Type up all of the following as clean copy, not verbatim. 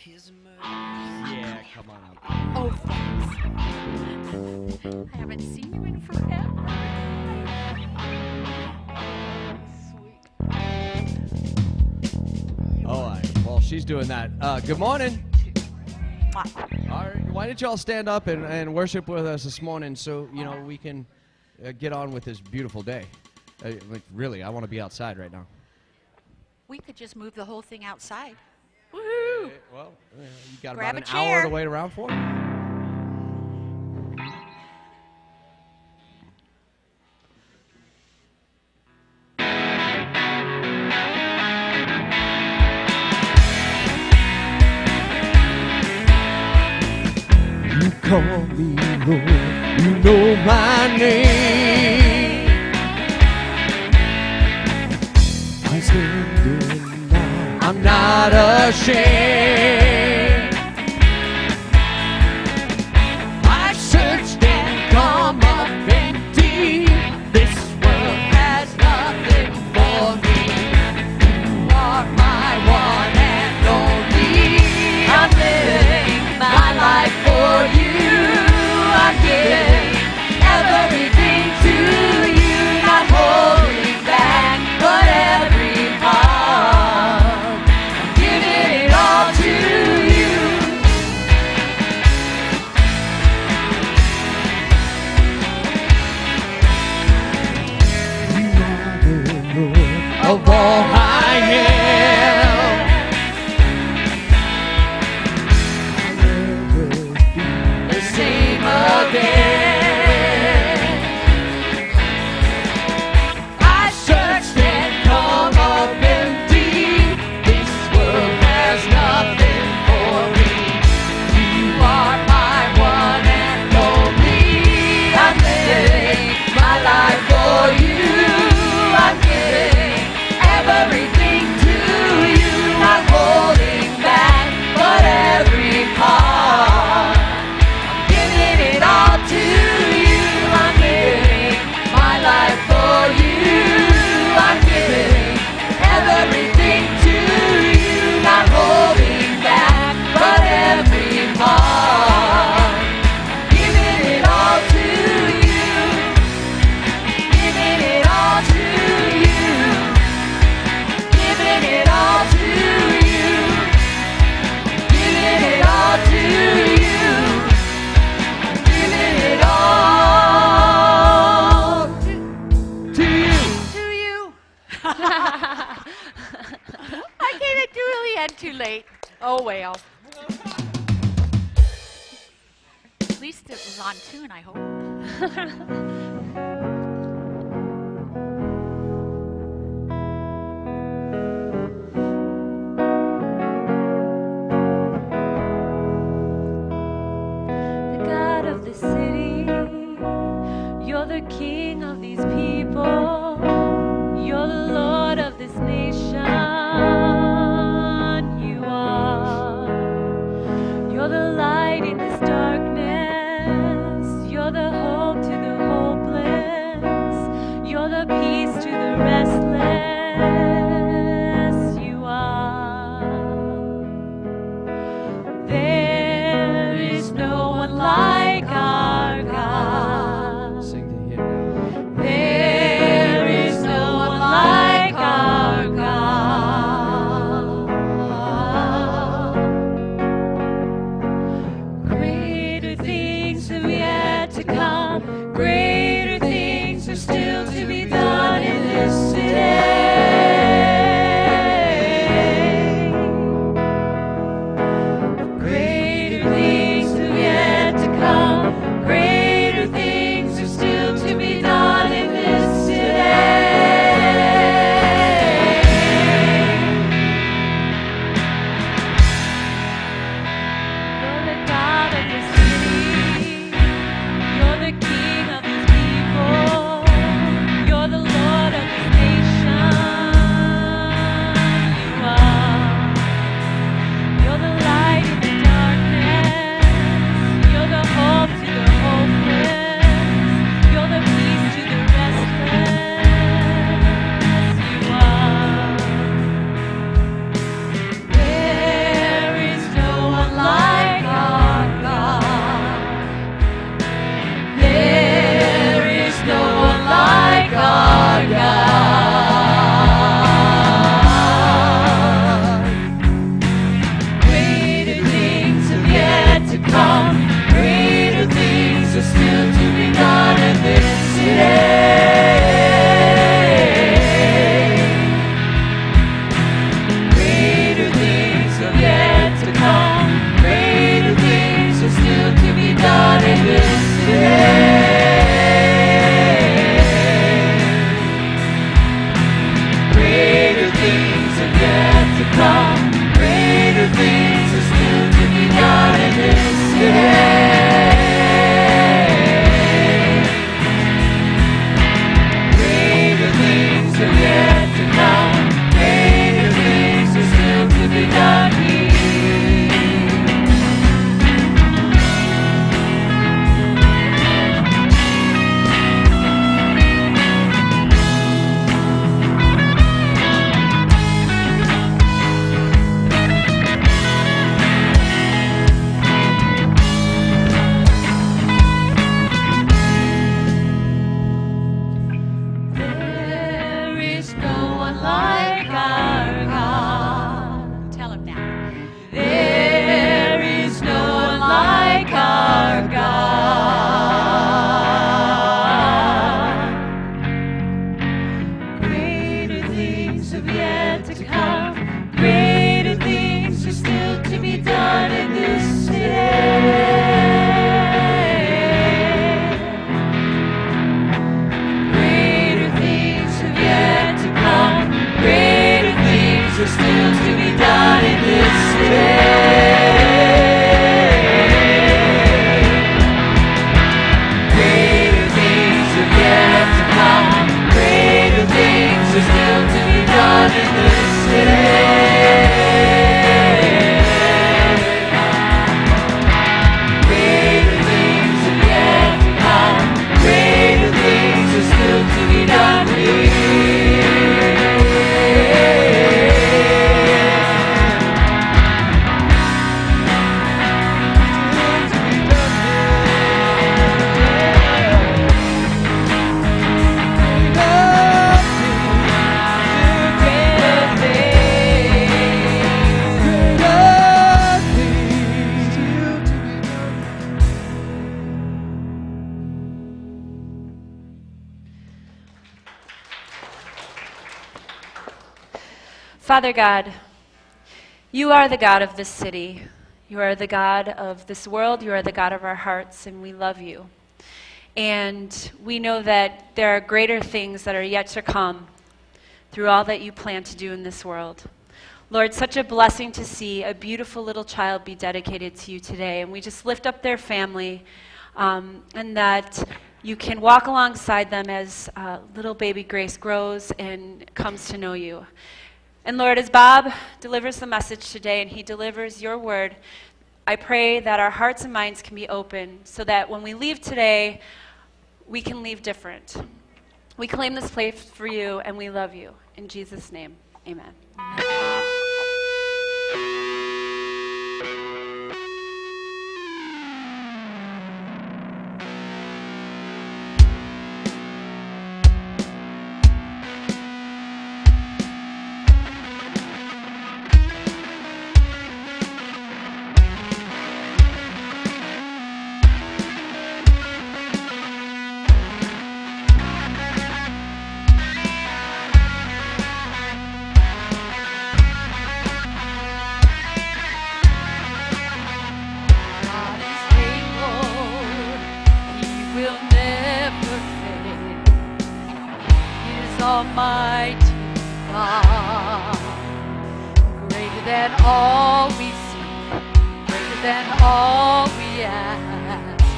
Yeah, come on up. Oh, thanks. I haven't seen you in forever. Sweet. All right. Well, she's doing that. Good morning. Mwah. All right. Why don't y'all stand up and worship with us this morning so, we can get on with this beautiful day. Really, I want to be outside right now. We could just move the whole thing outside. Woohoo! Well, you got Grab about a an hour chair. to wait around for? You call me Lord, you know my name. I stand in now, I'm not ashamed. I searched and come up empty. This world has nothing for me. You are my one and only. I'm living my life for you. I'm giving everything to you, not holding back, but every part. I'm giving it all to you. You are the Lord of all I am. The same again. I searched and come up empty. This world has nothing for me. You are my one and only. I'm living my life for you. I'm giving everything to you. Not holding back, but every part. Giving it all to you. I'm giving my life for you. I'm giving everything to you. Not holding back, but every part. Giving it all to you. Giving it all to you. Giving it all to you. Giving it all to you. Giving it all to you. To you. I gave it too early and too late. Oh, well. At least it was on tune, I hope. The God of the city, you're the king of these people, you're the Lord of this nation. You are, you're the light in this darkness, you're the hope to the hopeless. Father God, you are the God of this city. You are the God of this world. You are the God of our hearts, and we love you. And we know that there are greater things that are yet to come through all that you plan to do in this world. Lord, such a blessing to see a beautiful little child be dedicated to you today. And we just lift up their family, and that you can walk alongside them as little baby Grace grows and comes to know you. And Lord, as Bob delivers the message today and he delivers your word, I pray that our hearts and minds can be open so that when we leave today, we can leave different. We claim this place for you and we love you. In Jesus' name, amen. Almighty God, greater than all we see, greater than all we ask, He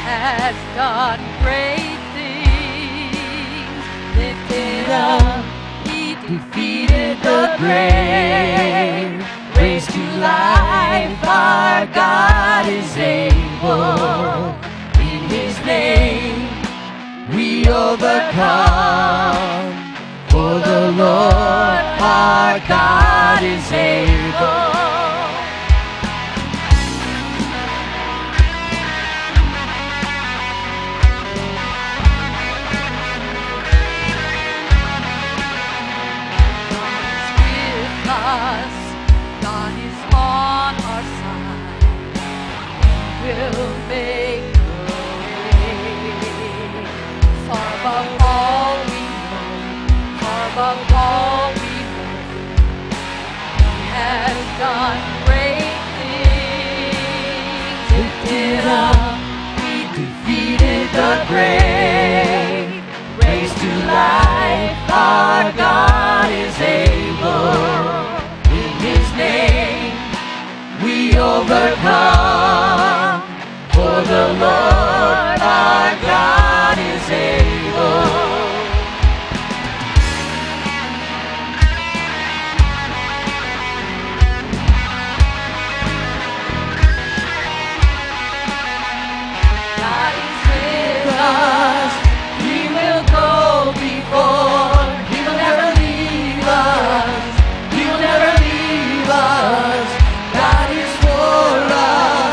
has done great things. Lifted up, He defeated the grave, raised to life, our God is able. In His name we overcome, for the Lord our God is able. God is on our side. He will make a way. Far above all we know, far above all we know. He has done great things. Lifted up, He defeated the grave, raised to life, our God is able. We overcome, for the Lord our God is able. God is with us, He will go before, He will never leave us, He will never leave us. God is for us.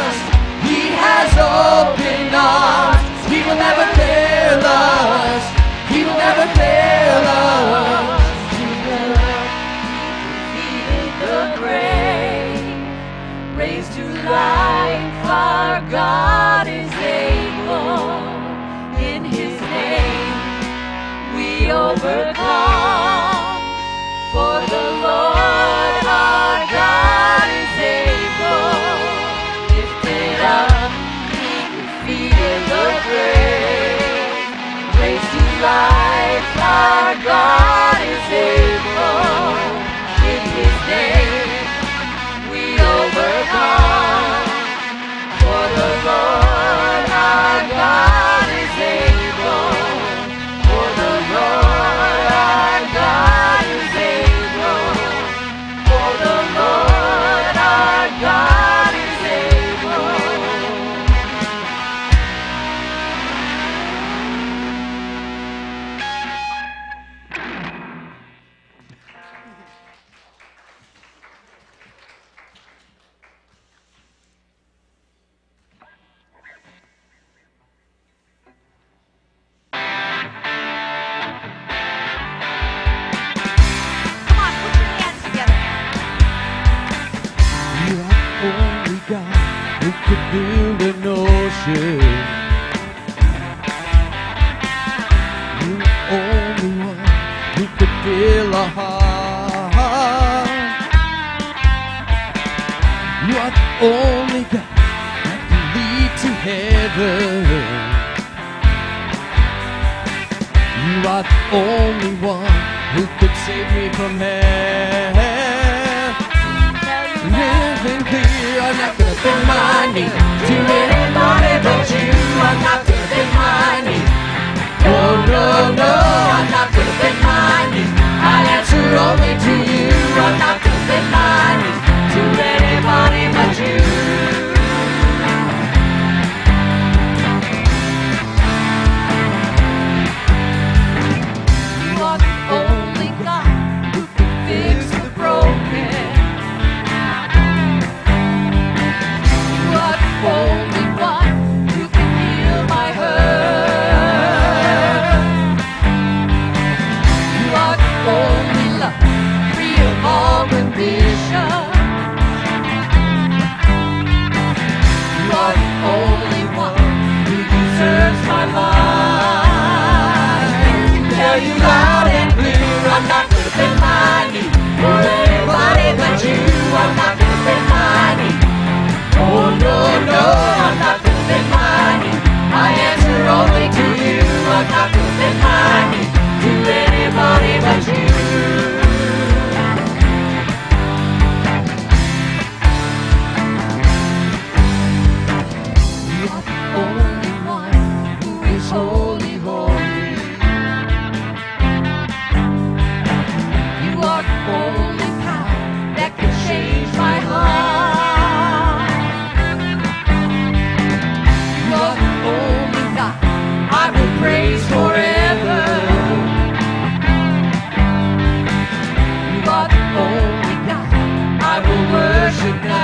You are the only God that can lead to heaven. You are the only one who could save me from hell. Living clear, I'm not gonna bend my knee to anybody but you. I'm not gonna bend my knee. Oh no, no, I'm not gonna bend my knee. I'll answer only to you. I'm not gonna bend my knee to anybody but you. You are the only God who can fix the broken. You are the only one who can heal my hurt. You are the only love free of all condition. You are the only one who deserves my life. Tell you loud and clear, I'm not gonna bend my knee for anybody but you. I'm not gonna bend my knee. Oh no, no, I'm not gonna bend my knee. I answer only to you. I'm not gonna bend my knee to anybody but you. You are the only one who is holy, holy. You are the only power that can change my heart. You are the only God I will praise forever. You are the only God I will worship now.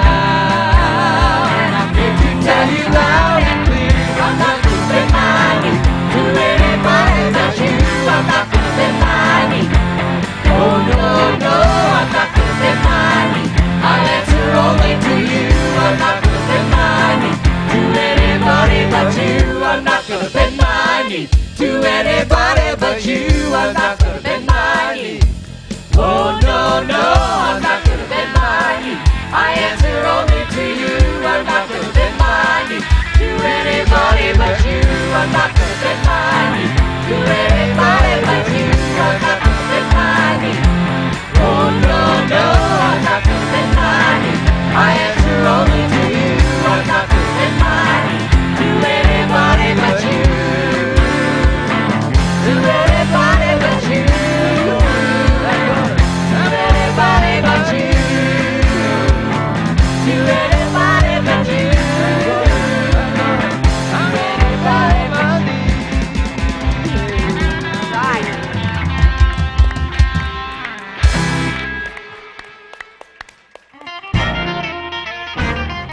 And I'm here to tell you loud and clear, I'm not gonna bend my knee to anybody but you. I'm not gonna bend my knee. Oh no, no, I'm not gonna bend my knee. I'll answer only to you. I'm not gonna bend my knee to anybody but you. I'm not gonna bend my knee to anybody but you. I'm not gonna bend my knee. Oh no, no, I'm not gonna bend my knee. I answer only to you. I'm not gonna bend my knee to anybody but you. I'm not gonna bend my knee to anybody but you. I'm not gonna bend my knee. Oh no, no, I'm not gonna bend my knee. I answer only to you. I'm not gonna bend my knee to anybody but you. To anybody but you. To anybody but you. To anybody but you. To anybody but you. Right.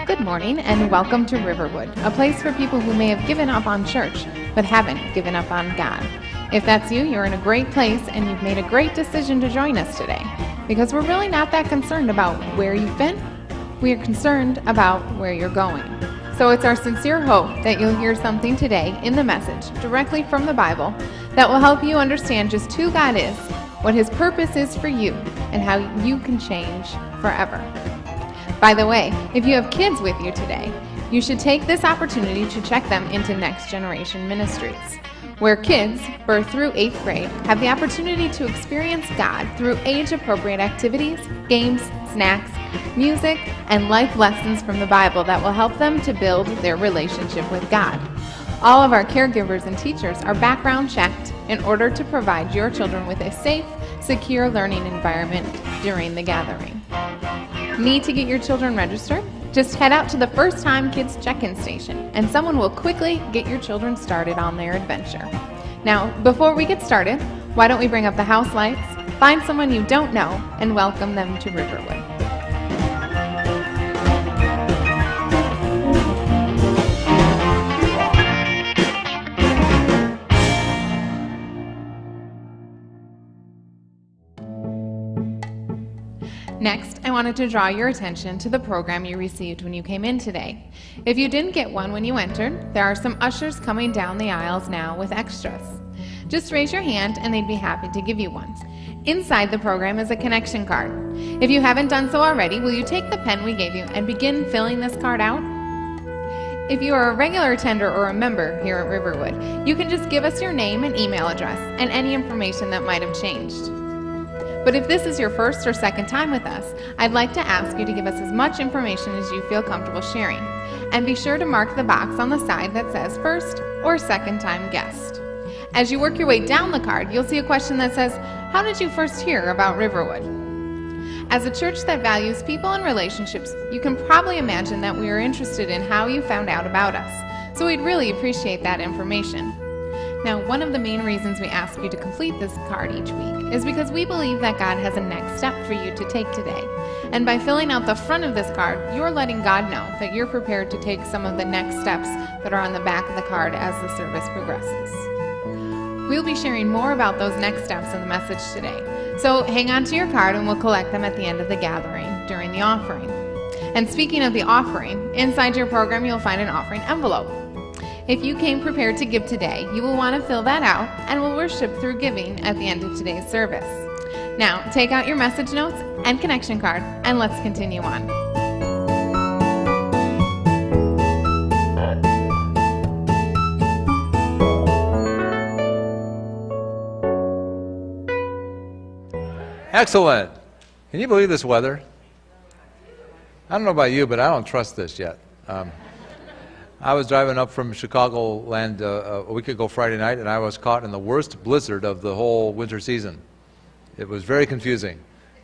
Good morning and welcome to Riverwood, a place for people who may have given up on church but haven't given up on God. If that's you, you're in a great place and you've made a great decision to join us today, because we're really not that concerned about where you've been. We are concerned about where you're going. So it's our sincere hope that you'll hear something today in the message directly from the Bible that will help you understand just who God is, what His purpose is for you, and how you can change forever. By the way, if you have kids with you today, you should take this opportunity to check them into Next Generation Ministries, where kids, birth through 8th grade, have the opportunity to experience God through age-appropriate activities, games, snacks, music, and life lessons from the Bible that will help them to build their relationship with God. All of our caregivers and teachers are background checked in order to provide your children with a safe, secure learning environment during the gathering. Need to get your children registered? Just head out to the First Time Kids check-in station and someone will quickly get your children started on their adventure. Now, before we get started, why don't we bring up the house lights, find someone you don't know, and welcome them to Riverwood. Next, I wanted to draw your attention to the program you received when you came in today. If you didn't get one when you entered, there are some ushers coming down the aisles now with extras. Just raise your hand and they'd be happy to give you one. Inside the program is a connection card. If you haven't done so already, will you take the pen we gave you and begin filling this card out? If you are a regular attender or a member here at Riverwood, you can just give us your name and email address and any information that might have changed. But if this is your first or second time with us, I'd like to ask you to give us as much information as you feel comfortable sharing. And be sure to mark the box on the side that says first or second time guest. As you work your way down the card, you'll see a question that says, how did you first hear about Riverwood? As a church that values people and relationships, you can probably imagine that we are interested in how you found out about us. So we'd really appreciate that information. Now, one of the main reasons we ask you to complete this card each week is because we believe that God has a next step for you to take today. And by filling out the front of this card, you're letting God know that you're prepared to take some of the next steps that are on the back of the card as the service progresses. We'll be sharing more about those next steps in the message today. So hang on to your card and we'll collect them at the end of the gathering during the offering. And speaking of the offering, inside your program you'll find an offering envelope. If you came prepared to give today, you will want to fill that out and we'll worship through giving at the end of today's service. Now, take out your message notes and connection card and let's continue on. Excellent. Can you believe this weather? I don't know about you, but I don't trust this yet. I was driving up from Chicagoland a week ago Friday night, and I was caught in the worst blizzard of the whole winter season. It was very confusing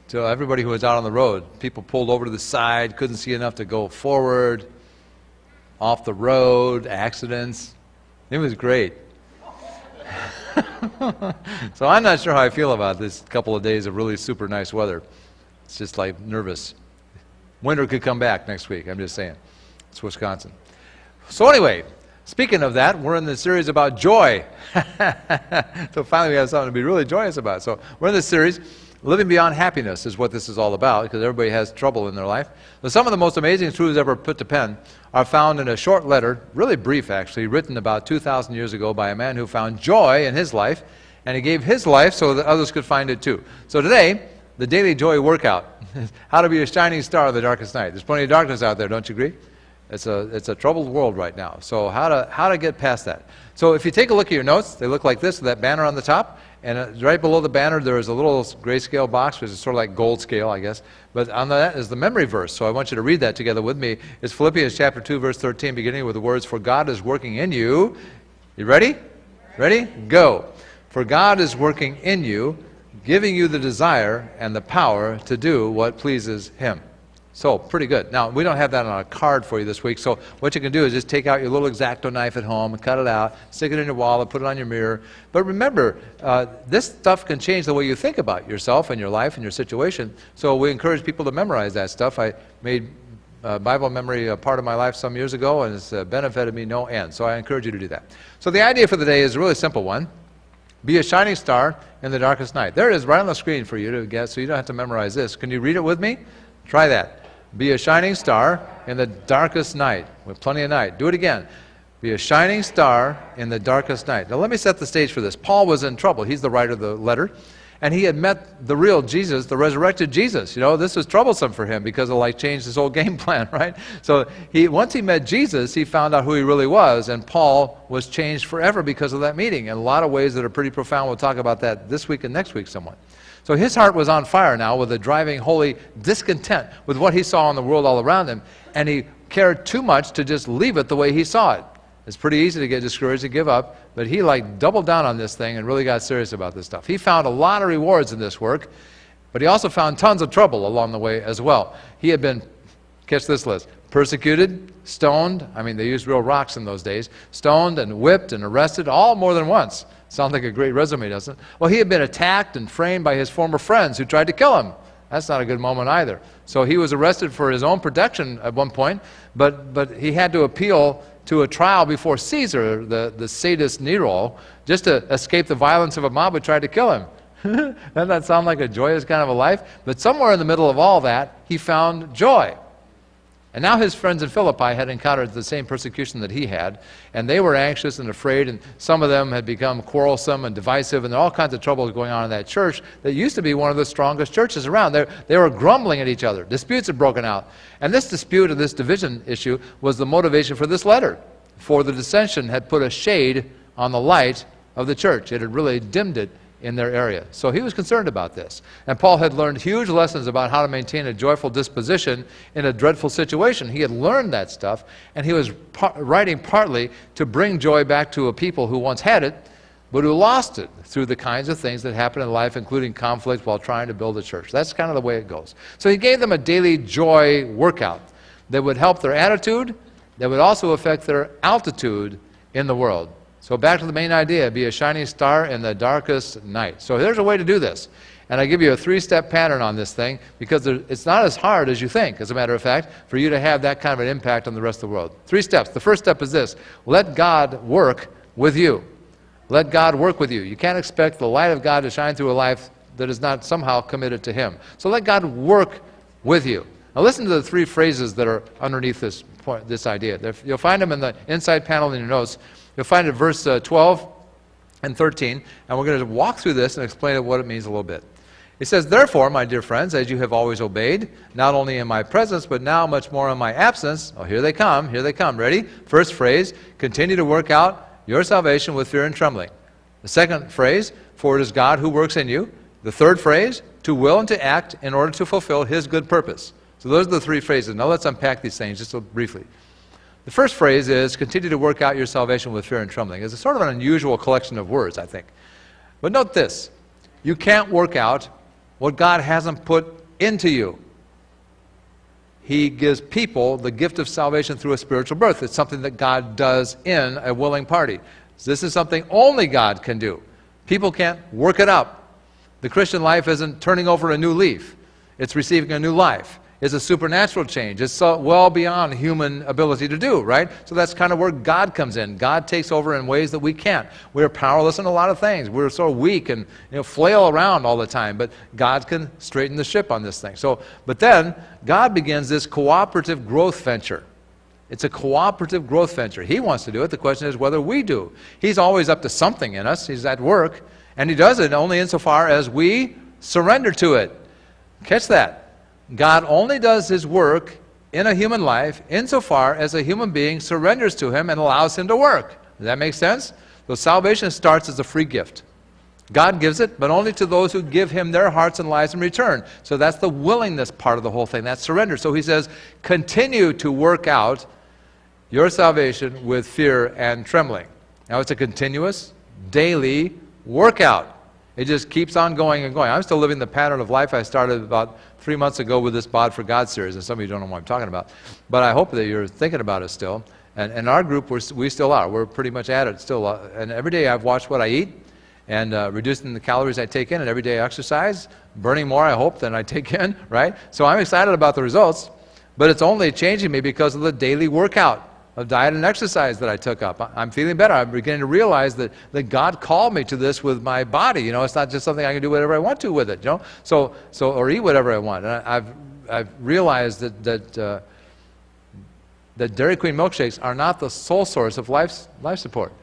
to everybody who was out on the road. People pulled over to the side, couldn't see enough to go forward, off the road, accidents. It was great. So I'm not sure how I feel about this couple of days of really super nice weather. It's just like nervous. Winter could come back next week, I'm just saying. It's Wisconsin. So anyway, speaking of that, we're in the series about joy. So finally we have something to be really joyous about. So we're in this series, Living Beyond Happiness is what this is all about, because everybody has trouble in their life. But some of the most amazing truths ever put to pen are found in a short letter, really brief actually, written about 2,000 years ago by a man who found joy in his life, and he gave his life so that others could find it too. So today, the daily joy workout, how to be a shining star in the darkest night. There's plenty of darkness out there, don't you agree? It's a troubled world right now. So how to get past that? So if you take a look at your notes, they look like this, with that banner on the top, and right below the banner there is a little grayscale box, which is sort of like gold scale, I guess. But on that is the memory verse. So I want you to read that together with me. It's Philippians chapter 2, verse 13, beginning with the words, "For God is working in you." You ready? Ready? Go. "For God is working in you, giving you the desire and the power to do what pleases Him." So, pretty good. Now, we don't have that on a card for you this week, so what you can do is just take out your little X-Acto knife at home and cut it out, stick it in your wallet, put it on your mirror. But remember, this stuff can change the way you think about yourself and your life and your situation, so we encourage people to memorize that stuff. I made Bible memory a part of my life some years ago, and it's benefited me no end, so I encourage you to do that. So the idea for the day is a really simple one. Be a shining star in the darkest night. There it is right on the screen for you to get, so you don't have to memorize this. Can you read it with me? Try that. Be a shining star in the darkest night. With plenty of night. Do it again. Be a shining star in the darkest night. Now let me set the stage for this. Paul was in trouble. He's the writer of the letter. And he had met the real Jesus, the resurrected Jesus. You know, this was troublesome for him because it changed his whole game plan, right? So once he met Jesus, he found out who he really was. And Paul was changed forever because of that meeting in a lot of ways that are pretty profound. We'll talk about that this week and next week somewhat. So his heart was on fire now with a driving, holy discontent with what he saw in the world all around him, and he cared too much to just leave it the way he saw it. It's pretty easy to get discouraged and give up, but he doubled down on this thing and really got serious about this stuff. He found a lot of rewards in this work, but he also found tons of trouble along the way as well. He had been, catch this list, persecuted, stoned, I mean they used real rocks in those days, stoned and whipped and arrested, all more than once. Sounds like a great resume, doesn't it? Well, he had been attacked and framed by his former friends who tried to kill him. That's not a good moment either. So he was arrested for his own protection at one point, but he had to appeal to a trial before Caesar, the sadist Nero, just to escape the violence of a mob who tried to kill him. Doesn't that sound like a joyous kind of a life? But somewhere in the middle of all that, he found joy. And now his friends in Philippi had encountered the same persecution that he had, and they were anxious and afraid, and some of them had become quarrelsome and divisive, and there were all kinds of troubles going on in that church that used to be one of the strongest churches around. They were grumbling at each other. Disputes had broken out. And this dispute or this division issue was the motivation for this letter, for the dissension had put a shade on the light of the church. It had really dimmed it in their area. So he was concerned about this. And Paul had learned huge lessons about how to maintain a joyful disposition in a dreadful situation. He had learned that stuff, and he was writing partly to bring joy back to a people who once had it, but who lost it through the kinds of things that happen in life, including conflict while trying to build a church. That's kind of the way it goes. So he gave them a daily joy workout that would help their attitude, that would also affect their altitude in the world. So back to the main idea, be a shining star in the darkest night. So there's a way to do this. And I give you a 3-step pattern on this thing because it's not as hard as you think, as a matter of fact, for you to have that kind of an impact on the rest of the world. 3 steps. The first step is this. Let God work with you. Let God work with you. You can't expect the light of God to shine through a life that is not somehow committed to Him. So let God work with you. Now listen to the 3 phrases that are underneath this point, this idea. You'll find them in the inside panel in your notes. You'll find it verse 12 and 13, and we're going to walk through this and explain what it means a little bit. It says, therefore, my dear friends, as you have always obeyed, not only in my presence, but now much more in my absence. Oh, here they come, here they come. Ready? First phrase, continue to work out your salvation with fear and trembling. The second phrase, for it is God who works in you. The third phrase, to will and to act in order to fulfill His good purpose. So those are the 3 phrases. Now let's unpack these things just briefly. The first phrase is, continue to work out your salvation with fear and trembling. It's a sort of an unusual collection of words, I think. But note this. You can't work out what God hasn't put into you. He gives people the gift of salvation through a spiritual birth. It's something that God does in a willing party. This is something only God can do. People can't work it up. The Christian life isn't turning over a new leaf. It's receiving a new life. It's a supernatural change. It's so well beyond human ability to do, right? So that's kind of where God comes in. God takes over in ways that we can't. We're powerless in a lot of things. We're so weak and flail around all the time. But God can straighten the ship on this thing. But then God begins this cooperative growth venture. It's a cooperative growth venture. He wants to do it. The question is whether we do. He's always up to something in us. He's at work. And He does it only insofar as we surrender to it. Catch that. God only does His work in a human life insofar as a human being surrenders to Him and allows Him to work. Does that make sense? So salvation starts as a free gift. God gives it, but only to those who give Him their hearts and lives in return. So that's the willingness part of the whole thing. That's surrender. So He says, continue to work out your salvation with fear and trembling. Now it's a continuous, daily workout. It just keeps on going and going. I'm still living the pattern of life I started about 3 months ago with this Bod for God series, and some of you don't know what I'm talking about. But I hope that you're thinking about it still. And our group, we still are. We're pretty much at it still. And every day I've watched what I eat and reducing the calories I take in, and every day I exercise, burning more, I hope, than I take in, right? So I'm excited about the results, but it's only changing me because of the daily workout of diet and exercise that I took up. I'm feeling better. I'm beginning to realize that God called me to this with my body. It's not just something I can do whatever I want to with it. So or eat whatever I want. And I've realized that Dairy Queen milkshakes are not the sole source of life support.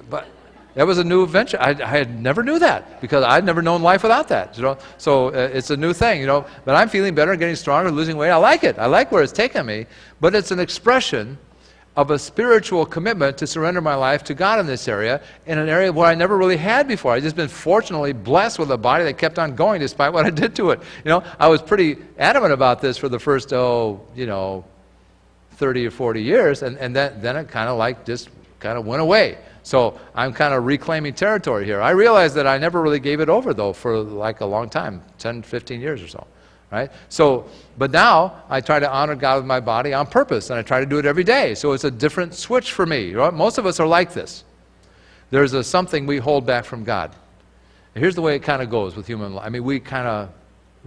But that was a new venture. I had never knew that because I'd never known life without that. So it's a new thing. But I'm feeling better, getting stronger, losing weight. I like it. I like where it's taken me. But it's an expression of a spiritual commitment to surrender my life to God in this area, in an area where I never really had before. I've just been fortunately blessed with a body that kept on going despite what I did to it. I was pretty adamant about this for the first, 30 or 40 years, and then it kind of went away. So I'm kind of reclaiming territory here. I realized that I never really gave it over, though, for like a long time, 10, 15 years or so. Right? But now I try to honor God with my body on purpose, and I try to do it every day. So it's a different switch for me. Most of us are like this. There's something we hold back from God. And here's the way it kind of goes with human life. I mean, we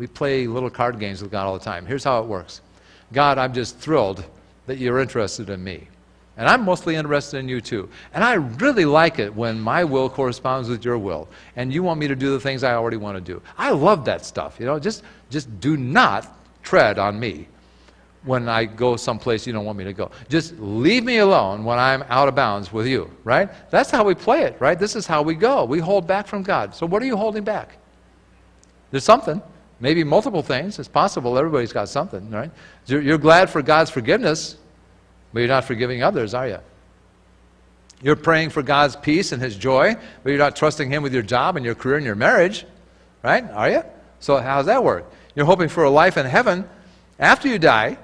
play little card games with God all the time. Here's how it works. God, I'm just thrilled that you're interested in me. And I'm mostly interested in you too. And I really like it when my will corresponds with your will. And you want me to do the things I already want to do. I love that stuff. Just do not tread on me when I go someplace you don't want me to go. Just leave me alone when I'm out of bounds with you, right? That's how we play it, right? This is how we go. We hold back from God. So what are you holding back? There's something. Maybe multiple things. It's possible. Everybody's got something, right? You're glad for God's forgiveness, but you're not forgiving others, are you? You're praying for God's peace and His joy, but you're not trusting Him with your job and your career and your marriage, right? Are you? So how's that work? You're hoping for a life in heaven after you die,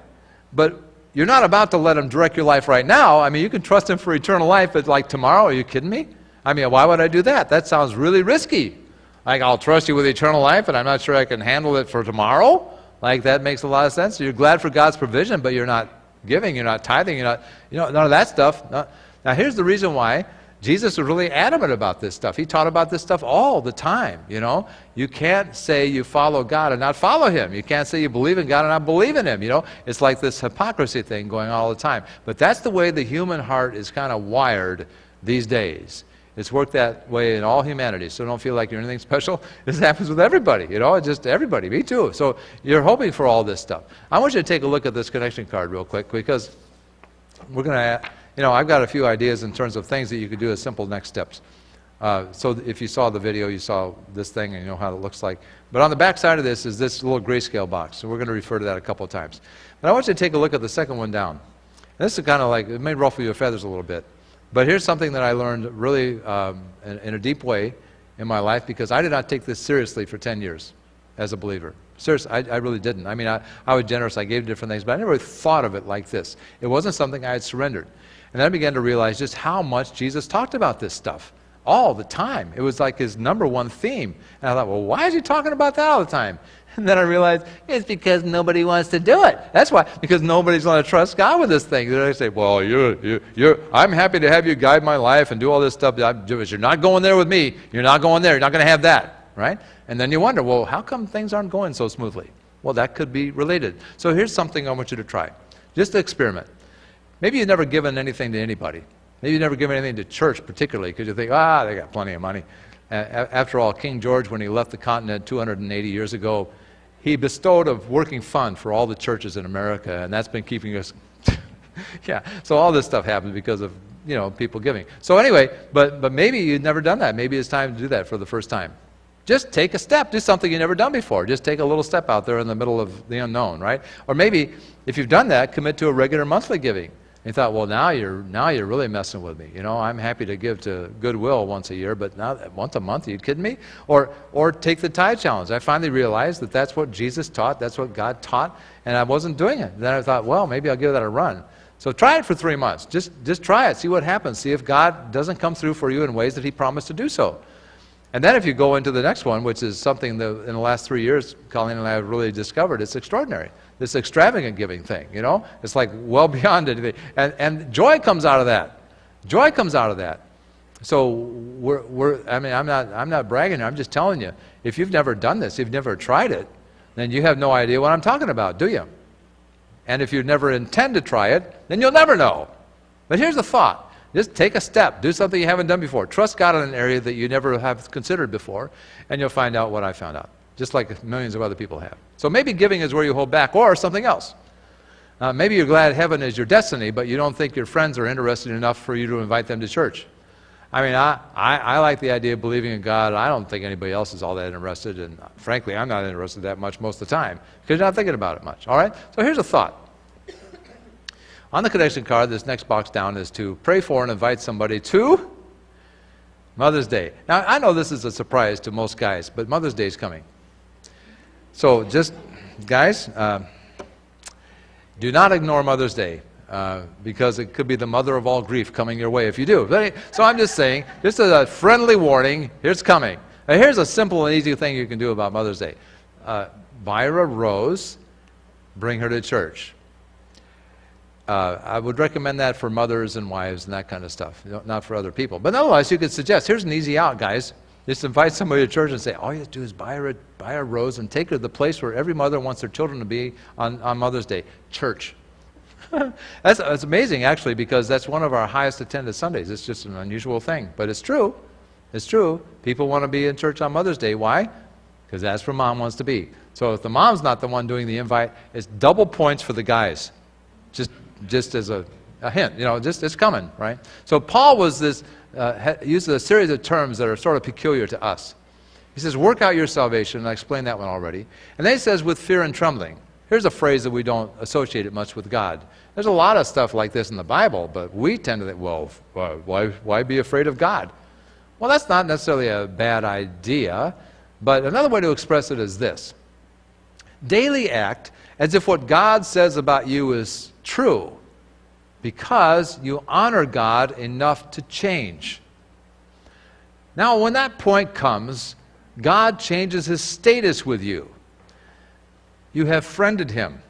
but you're not about to let Him direct your life right now. I mean, you can trust Him for eternal life, but like tomorrow, are you kidding me? I mean, why would I do that? That sounds really risky. Like, I'll trust you with eternal life, and I'm not sure I can handle it for tomorrow? Like, that makes a lot of sense. You're glad for God's provision, but you're not giving, you're not tithing, you're not, none of that stuff. No. Now, here's the reason why Jesus was really adamant about this stuff. He taught about this stuff all the time, You can't say you follow God and not follow Him. You can't say you believe in God and not believe in Him, It's like this hypocrisy thing going on all the time. But that's the way the human heart is kind of wired these days. It's worked that way in all humanity, so don't feel like you're anything special. This happens with everybody, just everybody, me too. So you're hoping for all this stuff. I want you to take a look at this connection card real quick, because we're going to, I've got a few ideas in terms of things that you could do as simple next steps. So if you saw the video, you saw this thing and you know how it looks like. But on the back side of this is this little grayscale box, so we're going to refer to that a couple of times. But I want you to take a look at the second one down. And this is kind of like, it may ruffle your feathers a little bit. But here's something that I learned really in a deep way in my life, because I did not take this seriously for 10 years as a believer. Seriously, I really didn't. I mean, I was generous, I gave different things, but I never really thought of it like this. It wasn't something I had surrendered. And then I began to realize just how much Jesus talked about this stuff all the time. It was like His number one theme. And I thought, well, why is He talking about that all the time? And then I realized it's because nobody wants to do it. That's why, because nobody's going to trust God with this thing. They say, well, I'm happy to have you guide my life and do all this stuff. But you're not going there with me. You're not going there. You're not going to have that, right? And then you wonder, well, how come things aren't going so smoothly? Well, that could be related. So here's something I want you to try. Just to experiment. Maybe you've never given anything to anybody. Maybe you've never given anything to church particularly, because you think, they got plenty of money. After all, King George, when he left the continent 280 years ago, he bestowed a working fund for all the churches in America, and that's been keeping us, so all this stuff happens because of, people giving. So anyway, but maybe you've never done that. Maybe it's time to do that for the first time. Just take a step. Do something you've never done before. Just take a little step out there in the middle of the unknown, right? Or maybe, if you've done that, commit to a regular monthly giving. You thought, well, now you're really messing with me. I'm happy to give to Goodwill once a year, but now once a month, are you kidding me? Or take the tithe challenge. I finally realized that that's what Jesus taught, that's what God taught, and I wasn't doing it. Then I thought, well, maybe I'll give that a run. So try it for 3 months. Just try it. See what happens. See if God doesn't come through for you in ways that He promised to do so. And then if you go into the next one, which is something that in the last 3 years, Colleen and I have really discovered, it's extraordinary. This extravagant giving thing, It's like well beyond anything. And joy comes out of that. Joy comes out of that. So I'm not bragging here, I'm just telling you, if you've never done this, if you've never tried it, then you have no idea what I'm talking about, do you? And if you never intend to try it, then you'll never know. But here's the thought. Just take a step. Do something you haven't done before. Trust God in an area that you never have considered before, and you'll find out what I found out, just like millions of other people have. So maybe giving is where you hold back, or something else. Maybe you're glad heaven is your destiny, but you don't think your friends are interested enough for you to invite them to church. I mean, I like the idea of believing in God. I don't think anybody else is all that interested, and frankly, I'm not interested that much most of the time, because you're not thinking about it much, all right? So here's a thought. On the connection card, this next box down is to pray for and invite somebody to Mother's Day. Now, I know this is a surprise to most guys, but Mother's Day is coming. So just, guys, do not ignore Mother's Day, because it could be the mother of all grief coming your way if you do. So I'm just saying, just as a friendly warning, here's coming. Now, here's a simple and easy thing you can do about Mother's Day. Buy her a rose, bring her to church. I would recommend that for mothers and wives and that kind of stuff, not for other people. But nonetheless, you could suggest, here's an easy out, guys. Just invite somebody to church and say, all you have to do is buy her a rose and take her to the place where every mother wants their children to be on Mother's Day, church. That's amazing, actually, because that's one of our highest attended Sundays. It's just an unusual thing, but it's true. It's true. People want to be in church on Mother's Day. Why? because that's where Mom wants to be. So if the mom's not the one doing the invite, it's double points for the guys. Just as a hint, it's coming, right? So Paul uses a series of terms that are sort of peculiar to us. He says, work out your salvation, and I explained that one already. And then he says, with fear and trembling. Here's a phrase that we don't associate it much with God. There's a lot of stuff like this in the Bible, but we tend to think, well, why be afraid of God? Well, that's not necessarily a bad idea, but another way to express it is this. Daily act as if what God says about you is true, because you honor God enough to change. Now, when that point comes, God changes his status with you. You have friended him.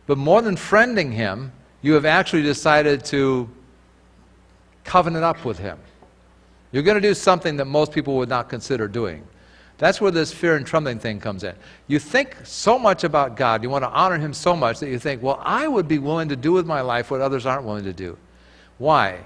But more than friending him, you have actually decided to covenant up with him. You're going to do something that most people would not consider doing. That's where this fear and trembling thing comes in. You think so much about God, you want to honor him so much that you think, well, I would be willing to do with my life what others aren't willing to do. Why?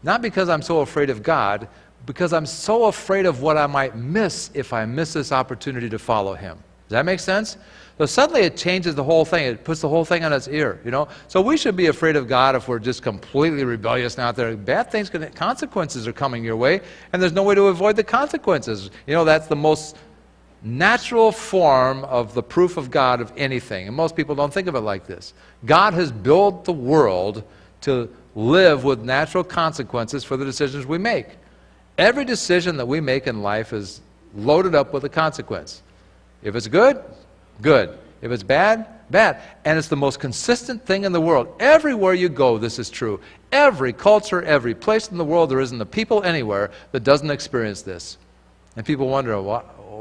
Not because I'm so afraid of God, because I'm so afraid of what I might miss if I miss this opportunity to follow him. Does that make sense? So suddenly it changes the whole thing. It puts the whole thing on its ear, So we should be afraid of God if we're just completely rebellious and out there. Bad things, consequences are coming your way, and there's no way to avoid the consequences. That's the most natural form of the proof of God of anything. And most people don't think of it like this. God has built the world to live with natural consequences for the decisions we make. Every decision that we make in life is loaded up with a consequence. If it's good, good. If it's bad, bad. And it's the most consistent thing in the world. Everywhere you go, this is true. Every culture, every place in the world, there isn't a people anywhere that doesn't experience this. And people wonder,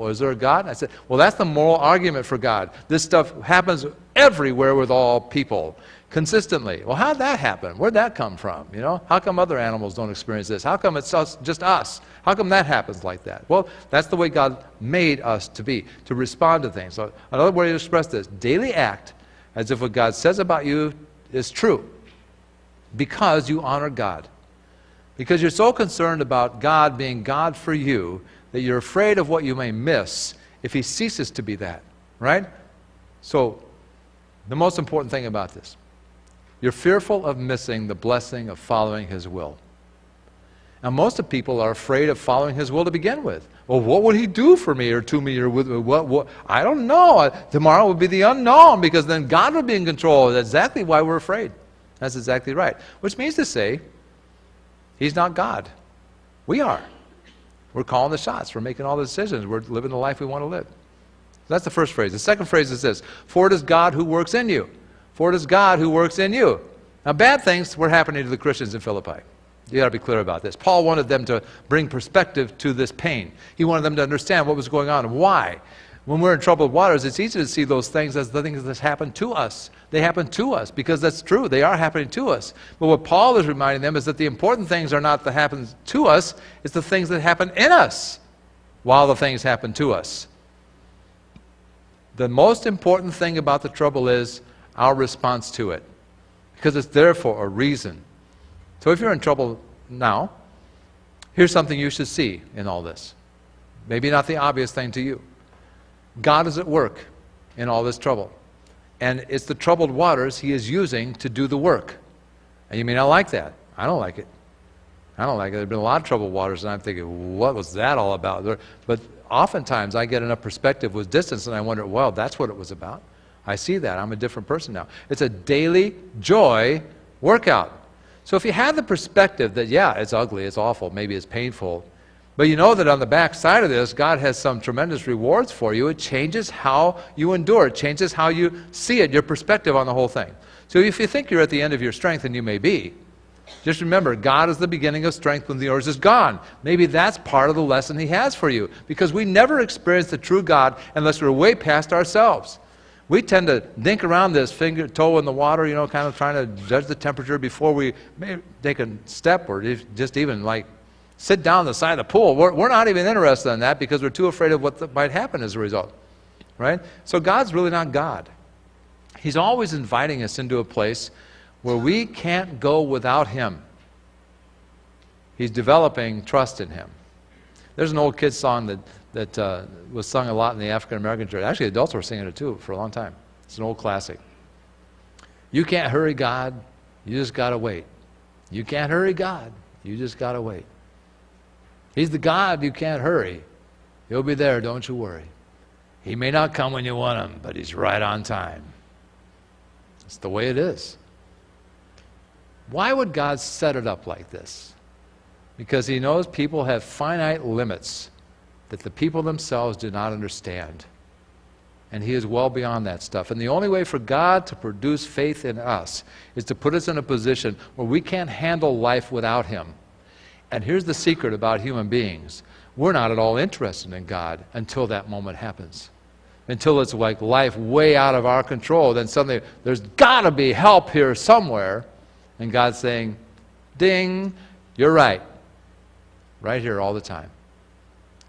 is there a God? I said, well, that's the moral argument for God. This stuff happens everywhere with all people, consistently. Well, how'd that happen? Where'd that come from? How come other animals don't experience this? How come it's just us? How come that happens like that? Well, that's the way God made us to be, to respond to things. So another way to express this, daily act as if what God says about you is true, because you honor God. Because you're so concerned about God being God for you that you're afraid of what you may miss if he ceases to be that, right? So the most important thing about this, you're fearful of missing the blessing of following his will. Now, most of people are afraid of following his will to begin with. Well, what would he do for me or to me or with me? What? I don't know. Tomorrow would be the unknown, because then God would be in control. That's exactly why we're afraid. That's exactly right. Which means to say, he's not God. We are. We're calling the shots. We're making all the decisions. We're living the life we want to live. That's the first phrase. The second phrase is this: for it is God who works in you. For it is God who works in you. Now, bad things were happening to the Christians in Philippi. You got to be clear about this. Paul wanted them to bring perspective to this pain. He wanted them to understand what was going on and why. When we're in troubled waters, it's easy to see those things as the things that happen to us. They happen to us because that's true. They are happening to us. But what Paul is reminding them is that the important things are not that happen to us, it's the things that happen in us while the things happen to us. The most important thing about the trouble is our response to it, because it's there for a reason. So if you're in trouble now, here's something you should see in all this. Maybe not the obvious thing to you. God is at work in all this trouble. And it's the troubled waters he is using to do the work. And you may not like that. I don't like it. I don't like it. There have been a lot of troubled waters, and I'm thinking, what was that all about? But oftentimes I get enough perspective with distance, and I wonder, well, that's what it was about. I see that. I'm a different person now. It's a daily joy workout. So if you have the perspective that, yeah, it's ugly, it's awful, maybe it's painful, but you know that on the back side of this, God has some tremendous rewards for you, it changes how you endure. It changes how you see it, your perspective on the whole thing. So if you think you're at the end of your strength, and you may be, just remember, God is the beginning of strength when yours is gone. Maybe that's part of the lesson he has for you, because we never experience the true God unless we're way past ourselves. We tend to dink around this toe in the water, kind of trying to judge the temperature before we may take a step, or just even like sit down on the side of the pool. We're not even interested in that because we're too afraid of what might happen as a result, right? So God's really not God. He's always inviting us into a place where we can't go without him. He's developing trust in him. There's an old kid's song that that was sung a lot in the African American church. Actually, adults were singing it too for a long time. It's an old classic. You can't hurry God, you just got to wait. You can't hurry God, you just got to wait. He's the God you can't hurry. He'll be there, don't you worry. He may not come when you want him, but he's right on time. It's the way it is. Why would God set it up like this? Because he knows people have finite limits that the people themselves do not understand. And he is well beyond that stuff. And the only way for God to produce faith in us is to put us in a position where we can't handle life without him. And here's the secret about human beings. We're not at all interested in God until that moment happens. Until it's like life way out of our control. Then suddenly there's got to be help here somewhere. And God's saying, ding, you're right. Right here all the time.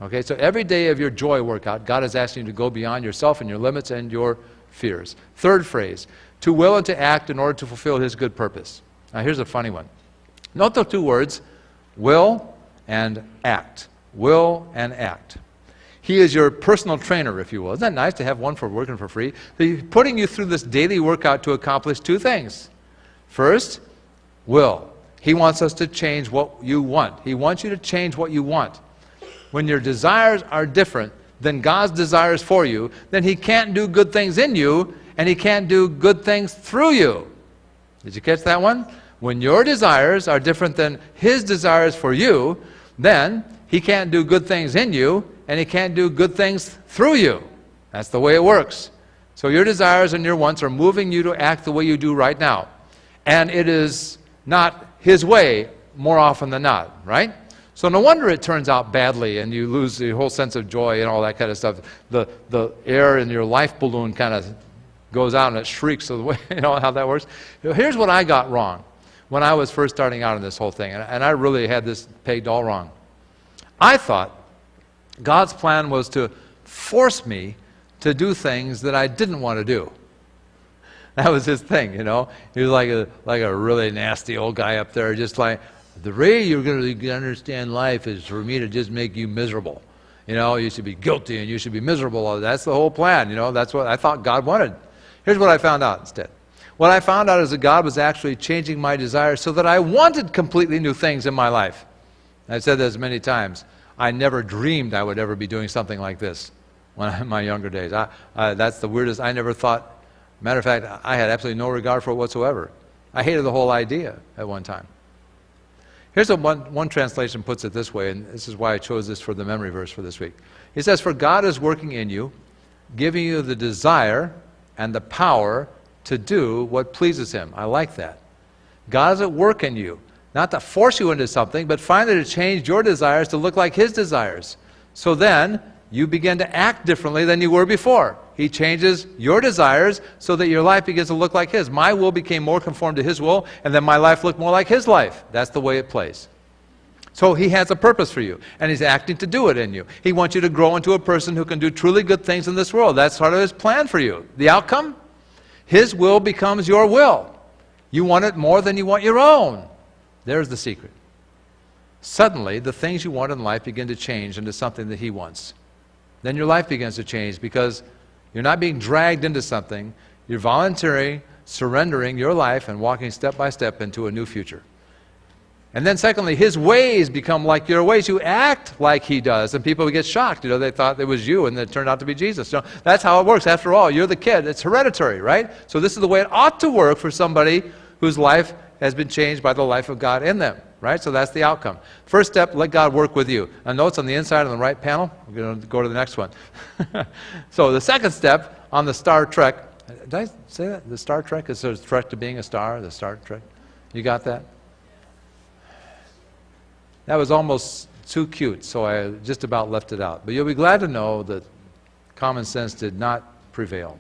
Okay, so every day of your joy workout, God is asking you to go beyond yourself and your limits and your fears. Third phrase, to will and to act in order to fulfill his good purpose. Now here's a funny one. Note the two words, will and act. Will and act. He is your personal trainer, if you will. Isn't that nice to have one for working for free? He's putting you through this daily workout to accomplish two things. First, will. He wants us to change what you want. He wants you to change what you want. When your desires are different than God's desires for you, then he can't do good things in you, and he can't do good things through you. Did you catch that one? When your desires are different than his desires for you, then he can't do good things in you, and he can't do good things through you. That's the way it works. So your desires and your wants are moving you to act the way you do right now. And it is not his way more often than not, right? So no wonder it turns out badly and you lose the whole sense of joy and all that kind of stuff. The air in your life balloon kind of goes out and it shrieks. So the way, you know how that works? Here's what I got wrong when I was first starting out in this whole thing. And I really had this pegged all wrong. I thought God's plan was to force me to do things that I didn't want to do. That was his thing, you know. He was like a really nasty old guy up there, just like, the way you're going to understand life is for me to just make you miserable. You know, you should be guilty and you should be miserable. That's the whole plan, you know. That's what I thought God wanted. Here's what I found out instead. What I found out is that God was actually changing my desires so that I wanted completely new things in my life. I've said this many times. I never dreamed I would ever be doing something like this in my younger days. That's the weirdest. I never thought. Matter of fact, I had absolutely no regard for it whatsoever. I hated the whole idea at one time. Here's what one translation puts it this way, and this is why I chose this for the memory verse for this week. He says, for God is working in you, giving you the desire and the power to do what pleases him. I like that. God is at work in you, not to force you into something, but finally to change your desires to look like his desires. So then, you begin to act differently than you were before. He changes your desires so that your life begins to look like his. My will became more conformed to his will, and then my life looked more like his life. That's the way it plays. So he has a purpose for you, and he's acting to do it in you. He wants you to grow into a person who can do truly good things in this world. That's part of his plan for you. The outcome? His will becomes your will. You want it more than you want your own. There's the secret. Suddenly, the things you want in life begin to change into something that he wants. Then your life begins to change because you're not being dragged into something. You're voluntarily surrendering your life and walking step by step into a new future. And then secondly, his ways become like your ways. You act like he does, and people get shocked. You know, they thought it was you, and it turned out to be Jesus. So that's how it works. After all, you're the kid. It's hereditary, right? So this is the way it ought to work for somebody whose life has been changed by the life of God in them, right? So that's the outcome. First step, let God work with you. And notes on the inside on the right panel. We're going to go to the next one. So the second step on the Star Trek. Did I say that? The Star Trek is a threat to being a star, the Star Trek. You got that? That was almost too cute, so I just about left it out. But you'll be glad to know that common sense did not prevail.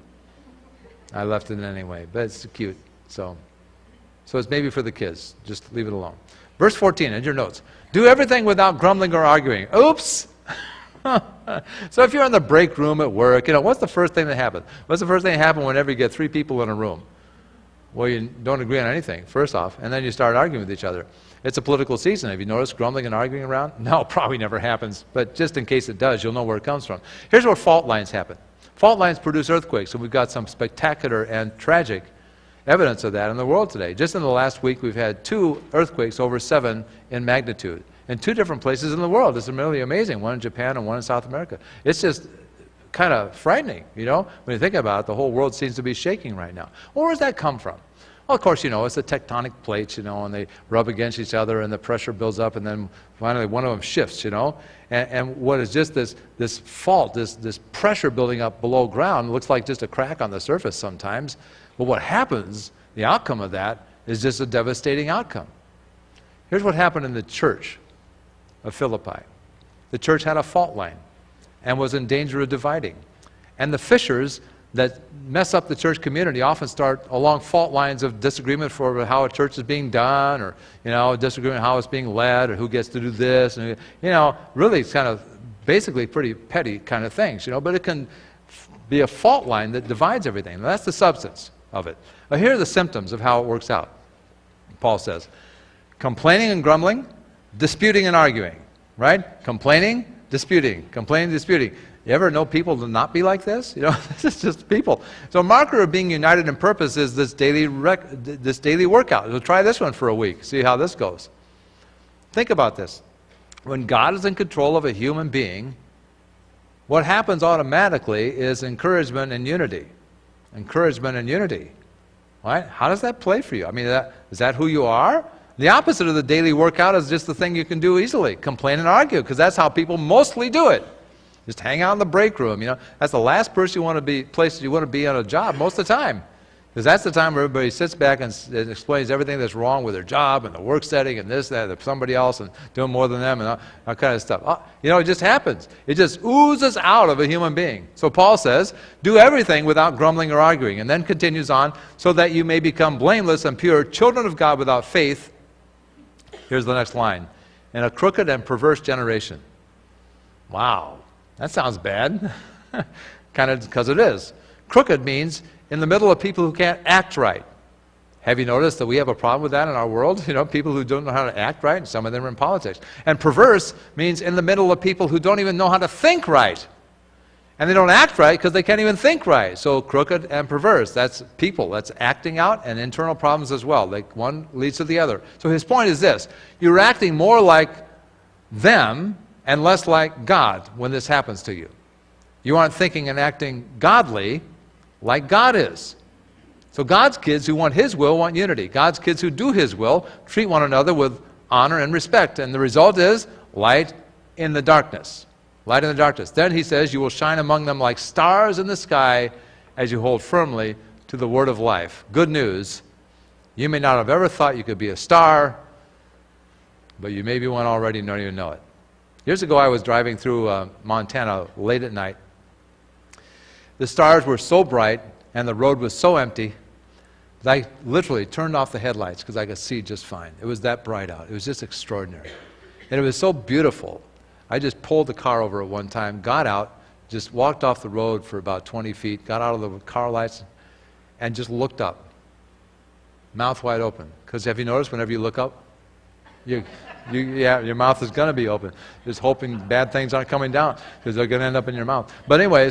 I left it anyway, but it's cute. So it's maybe for the kids. Just leave it alone. Verse 14, in your notes. Do everything without grumbling or arguing. Oops! So if you're in the break room at work, you know, what's the first thing that happens? What's the first thing that happens whenever you get 3 people in a room? Well, you don't agree on anything, first off, and then you start arguing with each other. It's a political season. Have you noticed grumbling and arguing around? No, probably never happens, but just in case it does, you'll know where it comes from. Here's where fault lines happen. Fault lines produce earthquakes, and we've got some spectacular and tragic evidence of that in the world today. Just in the last week, we've had 2 earthquakes over 7 in magnitude in 2 different places in the world. It's really amazing, one in Japan and one in South America. It's just kind of frightening, you know? When you think about it, the whole world seems to be shaking right now. Well, where does that come from? Well, of course, you know, it's the tectonic plates, you know, and they rub against each other and the pressure builds up and then finally one of them shifts, you know. And what is just this fault, this pressure building up below ground looks like just a crack on the surface sometimes. But what happens, the outcome of that, is just a devastating outcome. Here's what happened in the church of Philippi. The church had a fault line and was in danger of dividing. And the fissures that mess up the church community often start along fault lines of disagreement for how a church is being done, or, you know, disagreement how it's being led, or who gets to do this, and, you know, really it's kind of basically pretty petty kind of things, you know, but it can be a fault line that divides everything. And that's the substance of it. Now, here are the symptoms of how it works out. Paul says, complaining and grumbling, disputing and arguing, right? Complaining, disputing, complaining, disputing. You ever know people to not be like this? You know, this is just people. So a marker of being united in purpose is this daily workout. So try this one for a week. See how this goes. Think about this. When God is in control of a human being, what happens automatically is encouragement and unity. Encouragement and unity. Right? How does that play for you? I mean, is that who you are? The opposite of the daily workout is just the thing you can do easily. Complain and argue, because that's how people mostly do it. Just hang out in the break room, you know. That's the last place you want to be on a job most of the time. Because that's the time where everybody sits back and explains everything that's wrong with their job and the work setting and this, that, somebody else and doing more than them and all kind of stuff. You know, it just happens. It just oozes out of a human being. So Paul says, do everything without grumbling or arguing. And then continues on, so that you may become blameless and pure, children of God without faith. Here's the next line. In a crooked and perverse generation. Wow. That sounds bad, kind of, because it is. Crooked means in the middle of people who can't act right. Have you noticed that we have a problem with that in our world? You know, people who don't know how to act right, and some of them are in politics. And perverse means in the middle of people who don't even know how to think right. And they don't act right because they can't even think right. So crooked and perverse, that's people. That's acting out and internal problems as well. Like one leads to the other. So his point is this. You're acting more like them and less like God when this happens to you. You aren't thinking and acting godly like God is. So God's kids who want His will want unity. God's kids who do His will treat one another with honor and respect. And the result is light in the darkness. Light in the darkness. Then he says, you will shine among them like stars in the sky as you hold firmly to the word of life. Good news. You may not have ever thought you could be a star, but you may be one already and don't even know it. Years ago, I was driving through Montana late at night. The stars were so bright and the road was so empty that I literally turned off the headlights because I could see just fine. It was that bright out. It was just extraordinary. And it was so beautiful. I just pulled the car over at one time, got out, just walked off the road for about 20 feet, got out of the car lights, and just looked up, mouth wide open. Because have you noticed whenever you look up, your mouth is going to be open, just hoping bad things aren't coming down because they're going to end up in your mouth. But anyway,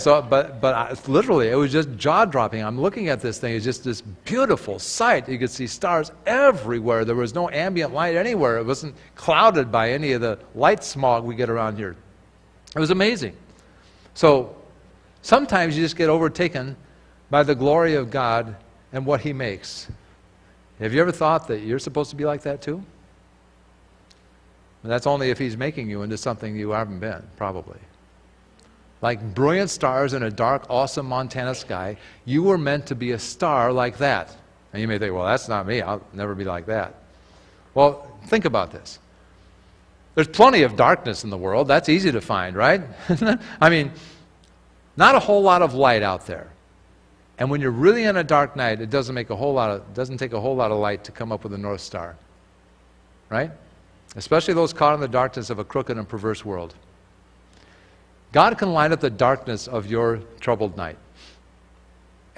literally, it was just jaw-dropping. I'm looking at this thing. It's just this beautiful sight. You could see stars everywhere. There was no ambient light anywhere. It wasn't clouded by any of the light smog we get around here. It was amazing. So sometimes you just get overtaken by the glory of God and what He makes. Have you ever thought that you're supposed to be like that too? And that's only if He's making you into something you haven't been, probably. Like brilliant stars in a dark, awesome Montana sky, you were meant to be a star like that. And you may think, well, that's not me. I'll never be like that. Well, think about this. There's plenty of darkness in the world. That's easy to find, right? I mean, not a whole lot of light out there. And when you're really in a dark night, it doesn't take a whole lot of light to come up with a North Star. Right? Especially those caught in the darkness of a crooked and perverse world. God can light up the darkness of your troubled night.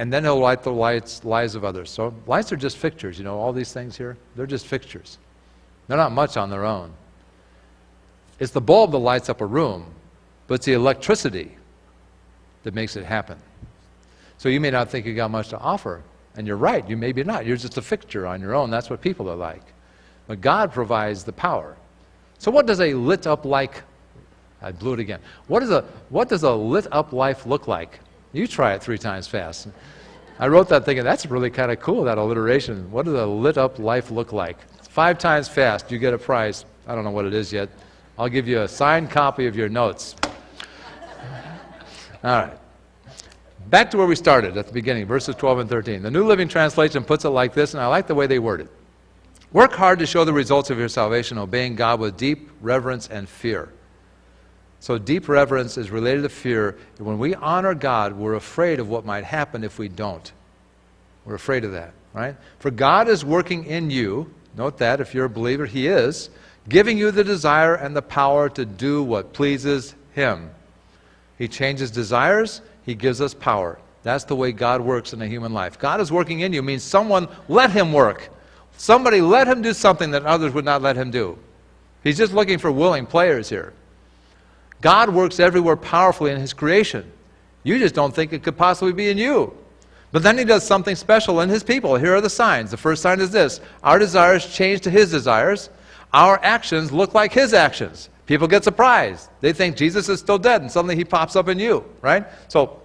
And then he'll light the lives of others. So lights are just fixtures, you know, all these things here, they're just fixtures. They're not much on their own. It's the bulb that lights up a room, but it's the electricity that makes it happen. So you may not think you got much to offer, and you're right, you maybe not. You're just a fixture on your own. That's what people are like. But God provides the power. So what does a lit up I blew it again. What does a lit up life look like? You try it 3 times fast. I wrote that thinking, that's really kind of cool, that alliteration. What does a lit up life look like? 5 times fast, you get a prize. I don't know what it is yet. I'll give you a signed copy of your notes. All right. Back to where we started at the beginning, verses 12 and 13. The New Living Translation puts it like this, and I like the way they word it. Work hard to show the results of your salvation, obeying God with deep reverence and fear. So deep reverence is related to fear. When we honor God, we're afraid of what might happen if we don't. We're afraid of that, right? For God is working in you, note that if you're a believer, He is, giving you the desire and the power to do what pleases Him. He changes desires, He gives us power. That's the way God works in a human life. God is working in you means someone let Him work. Somebody let Him do something that others would not let Him do. He's just looking for willing players here. God works everywhere powerfully in His creation. You just don't think it could possibly be in you. But then He does something special in His people. Here are the signs. The first sign is this. Our desires change to His desires. Our actions look like His actions. People get surprised. They think Jesus is still dead, and suddenly He pops up in you, right? So,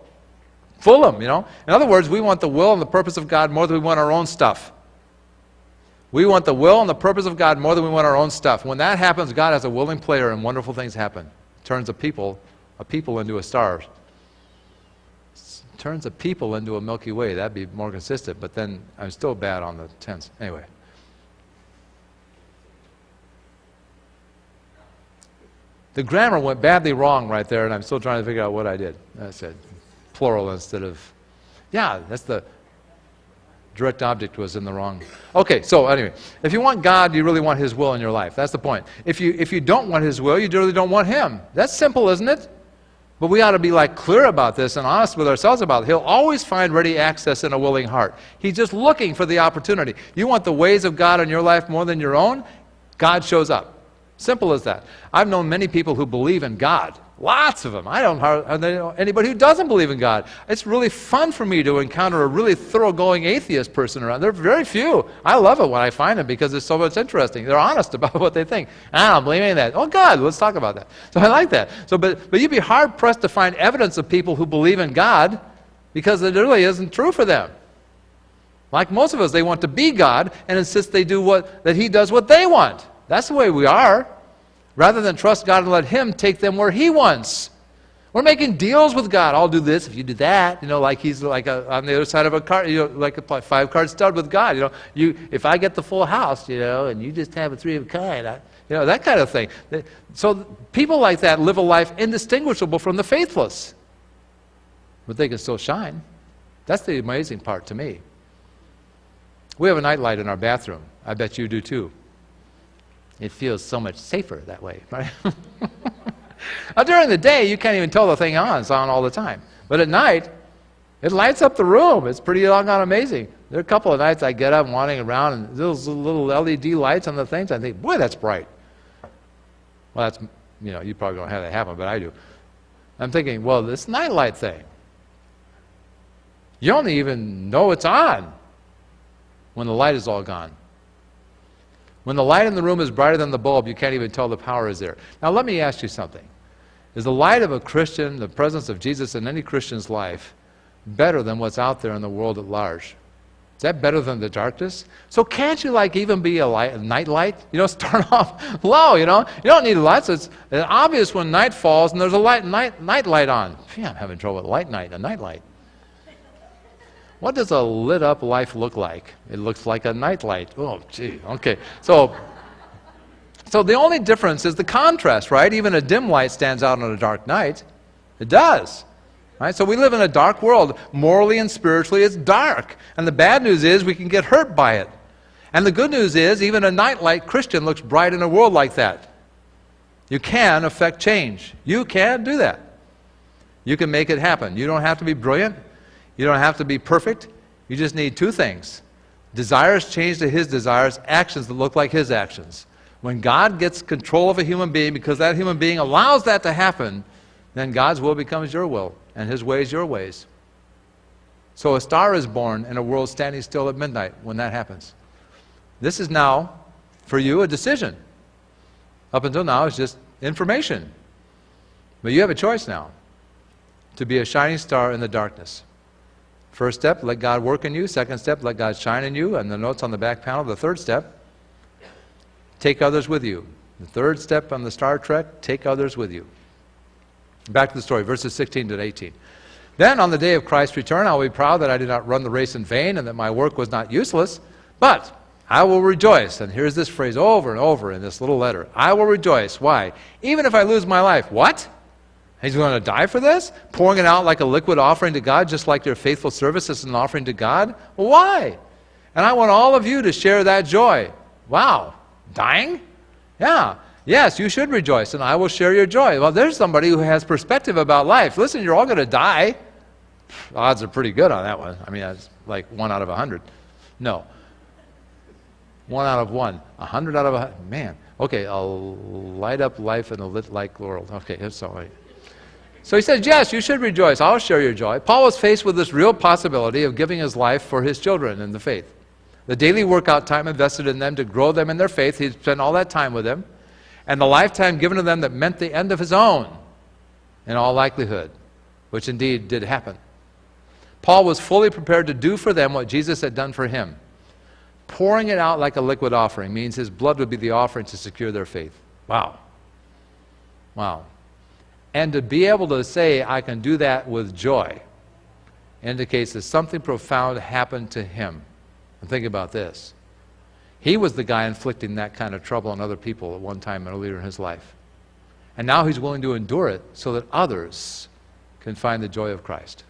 fool them, you know. In other words, we want the will and the purpose of God more than we want our own stuff. We want the will and the purpose of God more than we want our own stuff. When that happens, God has a willing player, and wonderful things happen. Turns a people into a star. Turns a people into a Milky Way. That'd be more consistent, but then I'm still bad on the tense. Anyway. The grammar went badly wrong right there, and I'm still trying to figure out what I did. I said plural instead of... Yeah, that's the... Direct object was in the wrong... Okay, so anyway, if you want God, you really want His will in your life. That's the point. If you don't want His will, you really don't want Him. That's simple, isn't it? But we ought to be clear about this and honest with ourselves about it. He'll always find ready access in a willing heart. He's just looking for the opportunity. You want the ways of God in your life more than your own? God shows up. Simple as that. I've known many people who believe in God. Lots of them. I don't know anybody who doesn't believe in God. It's really fun for me to encounter a really thoroughgoing atheist person around. There are very few. I love it when I find them because it's so much interesting. They're honest about what they think. I don't believe in that. Oh, God, let's talk about that. So I like that. So, but you'd be hard-pressed to find evidence of people who believe in God because it really isn't true for them. Like most of us, they want to be God and insist that He does what they want. That's the way we are. Rather than trust God and let Him take them where He wants. We're making deals with God. I'll do this if you do that. You know, like He's on the other side of a card, like a 5-card stud with God. If I get the full house, and you just have a 3 of a kind, that kind of thing. So people like that live a life indistinguishable from the faithless. But they can still shine. That's the amazing part to me. We have a nightlight in our bathroom. I bet you do too. It feels so much safer that way, right? Now, during the day, you can't even tell the thing on. It's on all the time. But at night, it lights up the room. It's pretty doggone amazing. There are a couple of nights I get up wandering around, and those little LED lights on the things, I think, boy, that's bright. Well, that's, you probably don't have that happen, but I do. I'm thinking, well, this nightlight thing, you don't even know it's on when the light is all gone. When the light in the room is brighter than the bulb, you can't even tell the power is there. Now let me ask you something. Is the light of a Christian, the presence of Jesus in any Christian's life, better than what's out there in the world at large? Is that better than the darkness? So can't you even be a night light? Start off low, You don't need lights. It's obvious when night falls and there's a night light on. Yeah, I'm having trouble with a night light. What does a lit up life look like? It looks like a nightlight. Oh, gee, okay. So the only difference is the contrast, right? Even a dim light stands out on a dark night. It does. Right? So we live in a dark world. Morally and spiritually, it's dark. And the bad news is we can get hurt by it. And the good news is even a nightlight Christian looks bright in a world like that. You can affect change. You can do that. You can make it happen. You don't have to be brilliant. You don't have to be perfect. You just need two things. Desires changed to his desires, actions that look like his actions. When God gets control of a human being, because that human being allows that to happen, then God's will becomes your will, and his ways your ways. So a star is born in a world standing still at midnight when that happens. This is now, for you, a decision. Up until now, it's just information. But you have a choice now to be a shining star in the darkness. First step, let God work in you. Second step, let God shine in you. And the notes on the back panel, the third step, take others with you. The third step on the Star Trek, take others with you. Back to the story, verses 16 to 18. Then on the day of Christ's return, I will be proud that I did not run the race in vain and that my work was not useless, but I will rejoice. And here's this phrase over and over in this little letter. I will rejoice. Why? Even if I lose my life. What? He's going to die for this? Pouring it out like a liquid offering to God, just like your faithful service is an offering to God? Well, why? And I want all of you to share that joy. Wow. Dying? Yeah. Yes, you should rejoice, and I will share your joy. Well, there's somebody who has perspective about life. Listen, you're all going to die. Odds are pretty good on that one. I mean, that's like 1 out of 100. No. 1 out of 1. 100 out of 100. Man. Okay, I'll light up life in a lit like world. Okay, that's all right. So he says, yes, you should rejoice. I'll share your joy. Paul was faced with this real possibility of giving his life for his children in the faith. The daily workout time invested in them to grow them in their faith, he'd spent all that time with them, and the lifetime given to them that meant the end of his own, in all likelihood, which indeed did happen. Paul was fully prepared to do for them what Jesus had done for him. Pouring it out like a liquid offering means his blood would be the offering to secure their faith. Wow. Wow. And to be able to say, I can do that with joy, indicates that something profound happened to him. And think about this. He was the guy inflicting that kind of trouble on other people at one time earlier in his life. And now he's willing to endure it so that others can find the joy of Christ.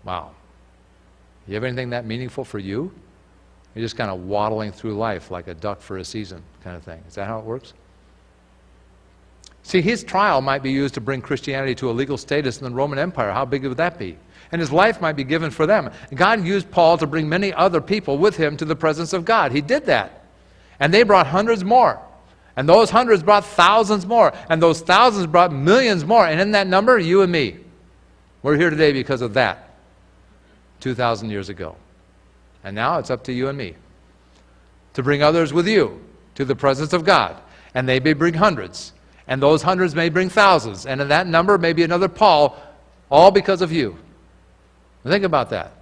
Wow. You have anything that meaningful for you? You're just kind of waddling through life like a duck for a season kind of thing. Is that how it works? See, his trial might be used to bring Christianity to a legal status in the Roman Empire. How big would that be? And his life might be given for them. God used Paul to bring many other people with him to the presence of God. He did that. And they brought hundreds more. And those hundreds brought thousands more. And those thousands brought millions more. And in that number, you and me. We're here today because of that. 2,000 years ago. And now it's up to you and me to bring others with you to the presence of God. And they may bring hundreds. And those hundreds may bring thousands. And in that number may be another Paul, all because of you. Think about that.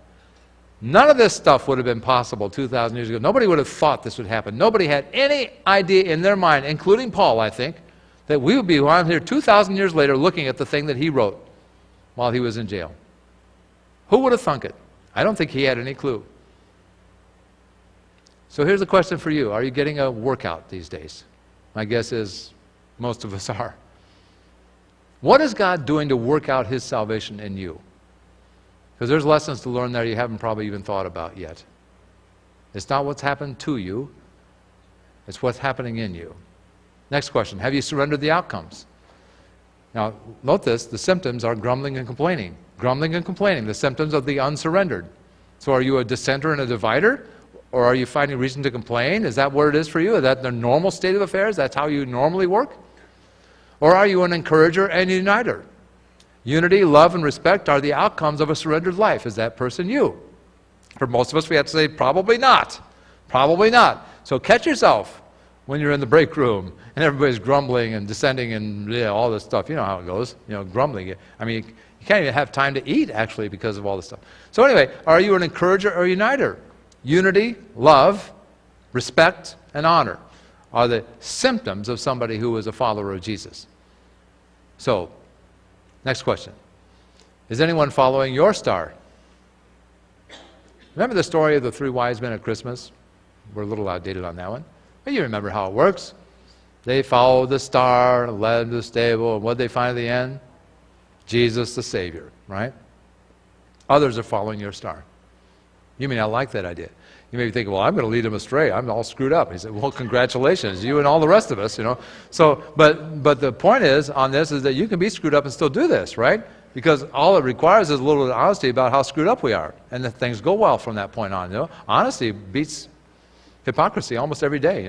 None of this stuff would have been possible 2,000 years ago. Nobody would have thought this would happen. Nobody had any idea in their mind, including Paul, I think, that we would be around here 2,000 years later looking at the thing that he wrote while he was in jail. Who would have thunk it? I don't think he had any clue. So here's a question for you. Are you getting a workout these days? My guess is most of us are. What is God doing to work out his salvation in you? Because there's lessons to learn there you haven't probably even thought about yet. It's not what's happened to you. It's what's happening in you. Next question. Have you surrendered the outcomes? Now, note this. The symptoms are grumbling and complaining. Grumbling and complaining. The symptoms of the unsurrendered. So are you a dissenter and a divider? Or are you finding reason to complain? Is that what it is for you? Is that the normal state of affairs? That's how you normally work? Or are you an encourager and a uniter? Unity, love, and respect are the outcomes of a surrendered life. Is that person you? For most of us, we have to say, probably not. Probably not. So catch yourself when you're in the break room and everybody's grumbling and dissenting and all this stuff. You know how it goes, grumbling. I mean, you can't even have time to eat, actually, because of all this stuff. So anyway, are you an encourager or uniter? Unity, love, respect, and honor are the symptoms of somebody who is a follower of Jesus. So, next question. Is anyone following your star? Remember the story of the 3 wise men at Christmas? We're a little outdated on that one. But you remember how it works. They followed the star and led them to the stable, and what did they find at the end? Jesus the Savior, right? Others are following your star. You may not like that idea. You may be thinking, well, I'm going to lead them astray. I'm all screwed up. He said, well, congratulations, you and all the rest of us, So, but the point is, on this, is that you can be screwed up and still do this, right? Because all it requires is a little honesty about how screwed up we are. And then things go well from that point on. Honesty beats hypocrisy almost every day,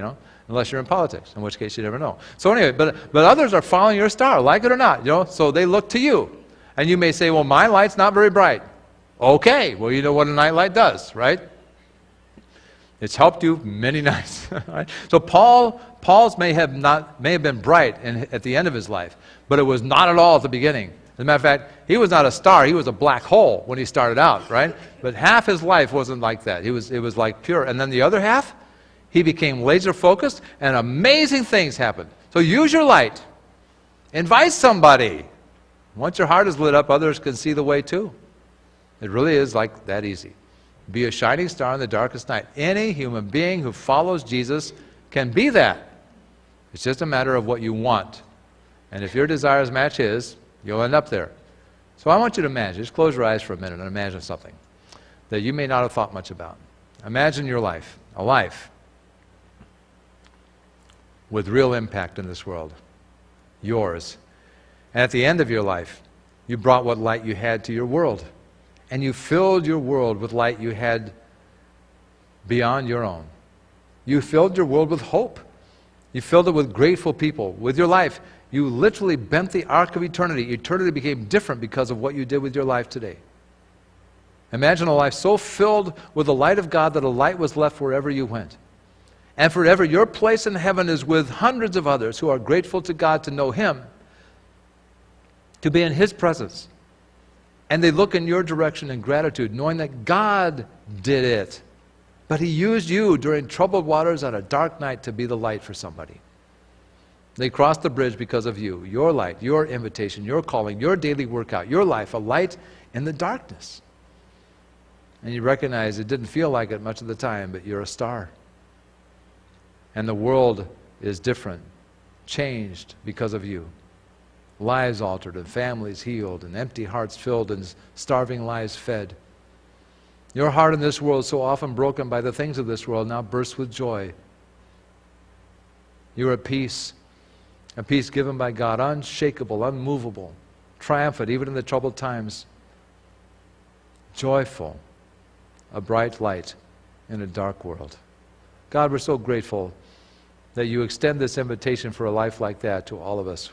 unless you're in politics, in which case you never know. So anyway, but others are following your star, like it or not, so they look to you. And you may say, well, my light's not very bright. Okay, well, you know what a night light does, right? It's helped you many nights. Right? So Paul's may have been bright at the end of his life, but it was not at all at the beginning. As a matter of fact, he was not a star, he was a black hole when he started out, right? But half his life wasn't like that. It was like pure. And then the other half, he became laser focused and amazing things happened. So use your light. Invite somebody. Once your heart is lit up, others can see the way too. It really is like that easy. Be a shining star in the darkest night. Any human being who follows Jesus can be that. It's just a matter of what you want. And if your desires match his, you'll end up there. So I want you to imagine, just close your eyes for a minute and imagine something that you may not have thought much about. Imagine your life, a life with real impact in this world, yours. And at the end of your life, you brought what light you had to your world. And you filled your world with light you had beyond your own. You filled your world with hope. You filled it with grateful people. With your life, you literally bent the arc of eternity. Eternity became different because of what you did with your life today. Imagine a life so filled with the light of God that a light was left wherever you went. And forever, your place in heaven is with hundreds of others who are grateful to God to know him, to be in his presence. And they look in your direction in gratitude, knowing that God did it. But he used you during troubled waters on a dark night to be the light for somebody. They crossed the bridge because of you, your light, your invitation, your calling, your daily workout, your life, a light in the darkness. And you recognize it didn't feel like it much of the time, but you're a star. And the world is different, changed because of you. Lives altered and families healed and empty hearts filled and starving lives fed. Your heart in this world, so often broken by the things of this world, now bursts with joy. You're at peace, a peace given by God, unshakable, unmovable, triumphant even in the troubled times, joyful, a bright light in a dark world. God, we're so grateful that you extend this invitation for a life like that to all of us.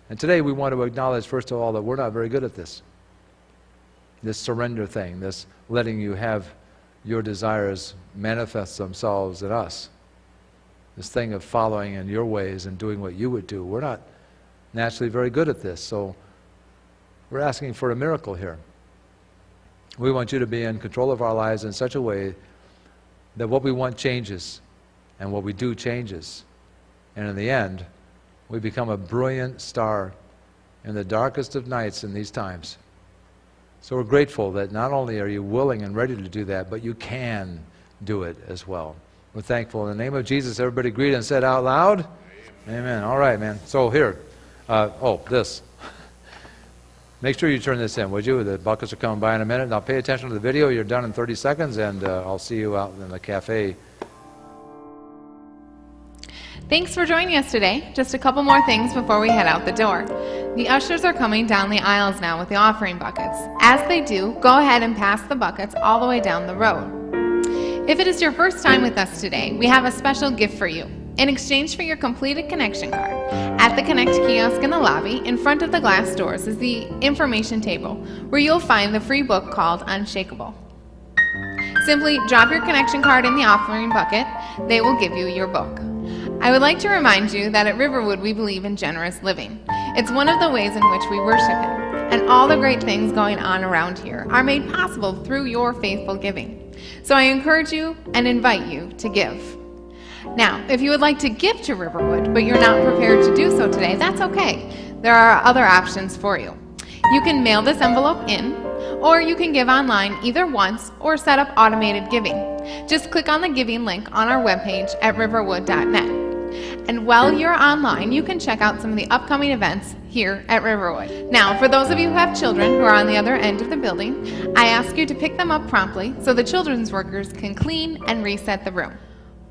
And today we want to acknowledge, first of all, that we're not very good at this surrender thing, this letting you have your desires manifest themselves in us, this thing of following in your ways and doing what you would do. We're not naturally very good at this, so we're asking for a miracle here. We want you to be in control of our lives in such a way that what we want changes and what we do changes. And in the end, we become a brilliant star in the darkest of nights in these times. So we're grateful that not only are you willing and ready to do that, but you can do it as well. We're thankful. In the name of Jesus, everybody agreed and said out loud, Amen. All right, man. So here, this. Make sure you turn this in, would you? The buckets are coming by in a minute. Now pay attention to the video. You're done in 30 seconds, and I'll see you out in the cafe. Thanks for joining us today. Just a couple more things before we head out the door. The ushers are coming down the aisles now with the offering buckets. As they do, go ahead and pass the buckets all the way down the road. If it is your first time with us today, we have a special gift for you. In exchange for your completed connection card, at the Connect kiosk in the lobby, in front of the glass doors, is the information table, where you'll find the free book called Unshakable. Simply drop your connection card in the offering bucket. They will give you your book. I would like to remind you that at Riverwood we believe in generous living. It's one of the ways in which we worship Him, and all the great things going on around here are made possible through your faithful giving. So I encourage you and invite you to give. Now, if you would like to give to Riverwood, but you're not prepared to do so today, that's okay. There are other options for you. You can mail this envelope in, or you can give online either once or set up automated giving. Just click on the giving link on our webpage at riverwood.net. And while you're online, you can check out some of the upcoming events here at Riverwood. Now, for those of you who have children who are on the other end of the building, I ask you to pick them up promptly so the children's workers can clean and reset the room.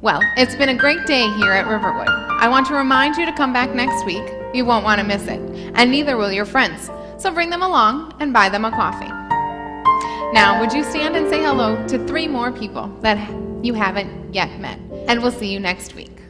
Well, it's been a great day here at Riverwood. I want to remind you to come back next week. You won't want to miss it, and neither will your friends. So bring them along and buy them a coffee. Now, would you stand and say hello to 3 more people that you haven't yet met? And we'll see you next week.